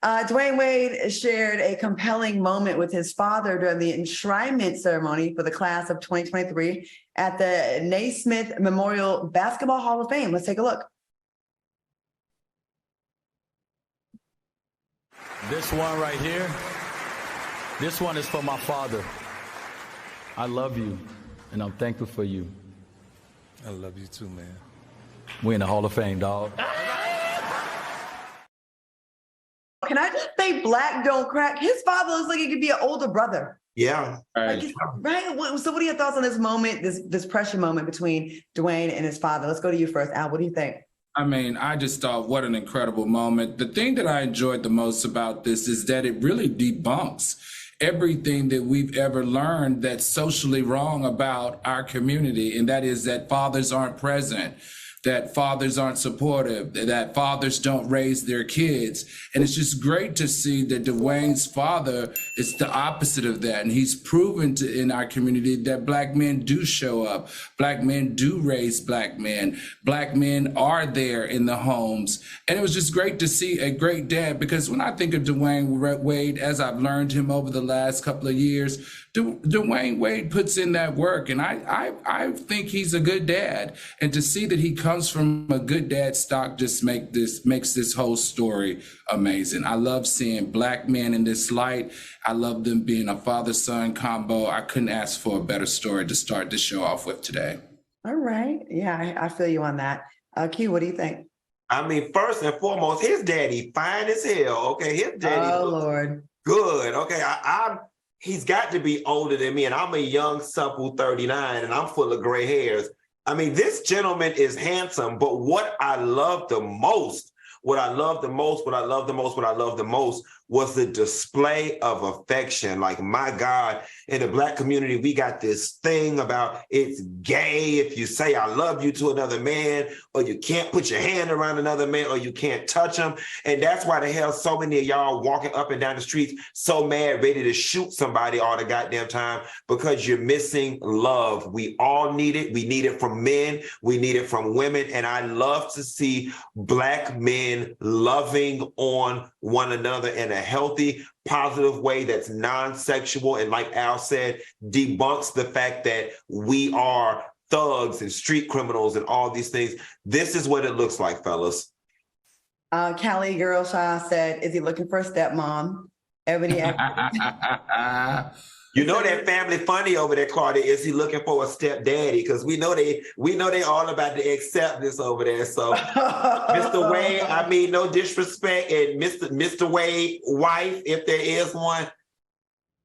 Dwyane Wade shared a compelling moment with his father during the enshrinement ceremony for the class of 2023 at the Naismith Memorial Basketball Hall of Fame. Let's take a look. This one right here, this one is for my father. I love you, and I'm thankful for you. I love you too, man. We're in the Hall of Fame, dog. Can I just say black don't crack? His father looks like he could be an older brother. Yeah. Right. Right. So what are your thoughts on this moment, this pressure moment between Dwyane and his father? Let's go to you first, Al. What do you think? I mean, I just thought, what an incredible moment. The thing that I enjoyed the most about this is that it really debunks everything that we've ever learned that's socially wrong about our community, and that is that fathers aren't present, that fathers aren't supportive, that fathers don't raise their kids. And it's just great to see that Dwyane's father is the opposite of that. And he's proven in our community that black men do show up. Black men do raise black men. Black men are there in the homes. And it was just great to see a great dad, because when I think of Dwyane Wade, as I've learned him over the last couple of years, Dwyane Wade puts in that work, and I think he's a good dad. And to see that he comes from a good dad stock just makes this whole story amazing. I love seeing black men in this light. I love them being a father-son combo. I couldn't ask for a better story to start the show off with today. All right. Yeah, I feel you on that. Q, what do you think? I mean, first and foremost, his daddy fine as hell. Okay, his daddy. Oh Lord. Good. Okay, he's got to be older than me, and I'm a young, supple 39, and I'm full of gray hairs. I mean, this gentleman is handsome, but what I love the most was the display of affection. Like, my God, in the black community, we got this thing about it's gay if you say I love you to another man, or you can't put your hand around another man, or you can't touch him. And that's why the hell so many of y'all walking up and down the streets so mad, ready to shoot somebody all the goddamn time, because you're missing love. We all need it. We need it from men. We need it from women. And I love to see black men loving on one another in a healthy, positive way that's non-sexual, and like Al said, debunks the fact that we are thugs and street criminals and all these things. This is what it looks like, fellas. Callie Girlshaw said, is he looking for a stepmom? Ebony. You know that family funny over there, Claudia. Is he looking for a stepdaddy? Because we know they all about to accept this over there. So, Mr. Wade, I mean, no disrespect, and Mr. Wade wife, if there is one,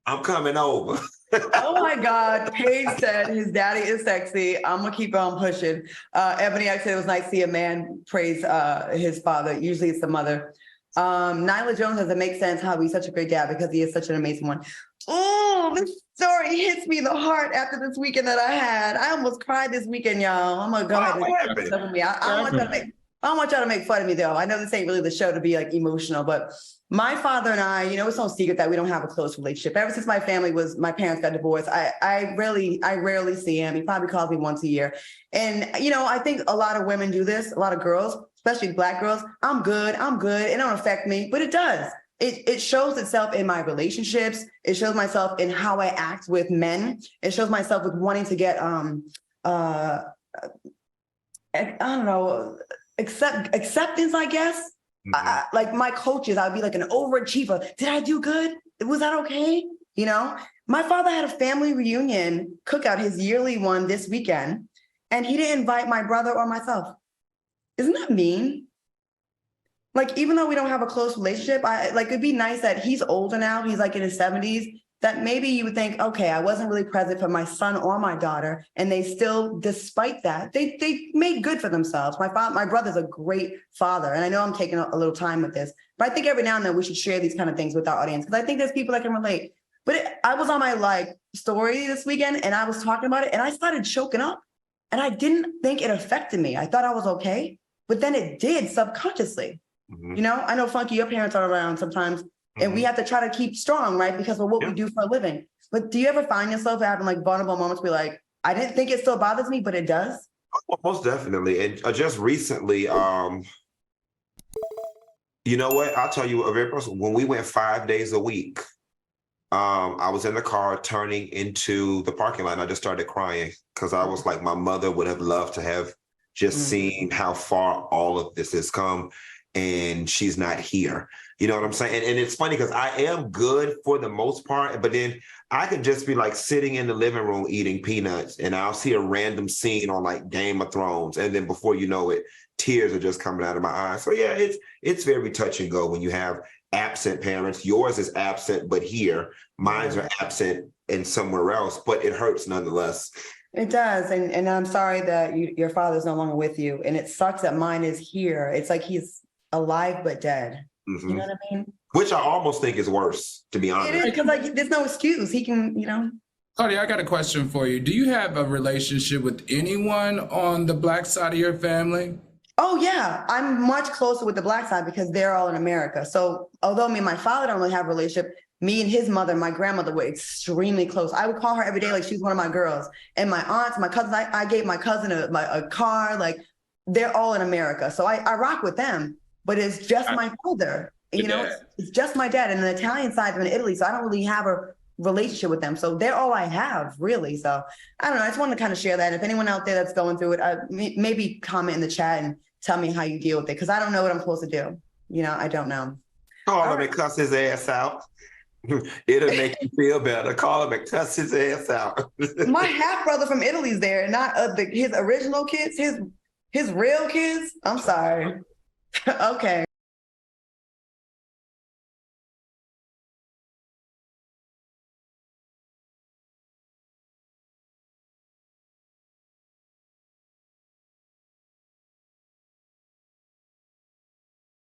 I'm coming over. Oh my God. Paige said his daddy is sexy. I'm gonna keep on pushing. Ebony, I said it was nice to see a man praise his father. Usually it's the mother. Nyla Jones says it makes sense how he's such a great dad because he is such an amazing one. Oh, this story hits me in the heart after this weekend that I had. I almost cried this weekend, y'all. I'm gonna go ahead and stuff with me. I don't want y'all to make fun of me though. I know this ain't really the show to be like emotional, but my father and I, it's no secret that we don't have a close relationship. Ever since my parents got divorced, I rarely see him. He probably calls me once a year. And, I think a lot of women do this, a lot of girls, especially black girls. I'm good. It don't affect me, but it does. It shows itself in my relationships. It shows myself in how I act with men. It shows myself with wanting to get, I don't know, acceptance, I guess. Mm-hmm. Like my coaches, I'd be like an overachiever. Did I do good? Was that okay? My father had a family reunion cookout, his yearly one this weekend, and he didn't invite my brother or myself. Isn't that mean? Like, even though we don't have a close relationship, it'd be nice that he's older now. He's like in his 70s, that maybe you would think, okay, I wasn't really present for my son or my daughter. And they still, despite that, they made good for themselves. My brother's a great father. And I know I'm taking a little time with this, but I think every now and then we should share these kind of things with our audience, because I think there's people that can relate. But I was on my story this weekend and I was talking about it and I started choking up, and I didn't think it affected me. I thought I was okay, but then it did subconsciously. Mm-hmm. I know, Funky, your parents are around sometimes, and we have to try to keep strong, right? Because of what we do for a living. But do you ever find yourself having vulnerable moments where I didn't think it still bothers me, but it does? Well, most definitely. And just recently, You know what? I'll tell you a very personal. When we went 5 days a week, I was in the car turning into the parking lot, and I just started crying because I was like, my mother would have loved to have just seen how far all of this has come, and she's not here. You know what I'm saying? And it's funny because I am good for the most part, but then I could just be like sitting in the living room eating peanuts, and I'll see a random scene on like Game of Thrones, and then before you know it, tears are just coming out of my eyes. So yeah, it's very touch and go when you have absent parents. Yours is absent, but here, mine's are absent and somewhere else, but it hurts nonetheless. It does. And I'm sorry that your father's no longer with you. And it sucks that mine is here. It's like he's alive but dead. You know what I mean? Which I almost think is worse, to be honest. It is, because like there's no excuse. He can, you know. Claudia, I got a question for you. Do you have a relationship with anyone on the Black side of your family? Oh, yeah. I'm much closer with the Black side because they're all in America. So although me and my father don't really have a relationship, me and his mother, my grandmother, were extremely close. I would call her every day like she's one of my girls. And my aunts, my cousins, I gave my cousin a car. Like, they're all in America. So I rock with them. But it's just my father. You know, it's just my dad. And the Italian side, I'm in Italy. So I don't really have a relationship with them. So they're all I have, really. So I don't know. I just wanted to kind of share that. If anyone out there that's going through it, maybe comment in the chat and tell me how you deal with it, because I don't know what I'm supposed to do. You know, I don't know. Call him and cuss his ass out. It'll make you feel better. Call him and cuss his ass out. My half brother from Italy's there, not his original kids, his real kids. I'm sorry. Okay.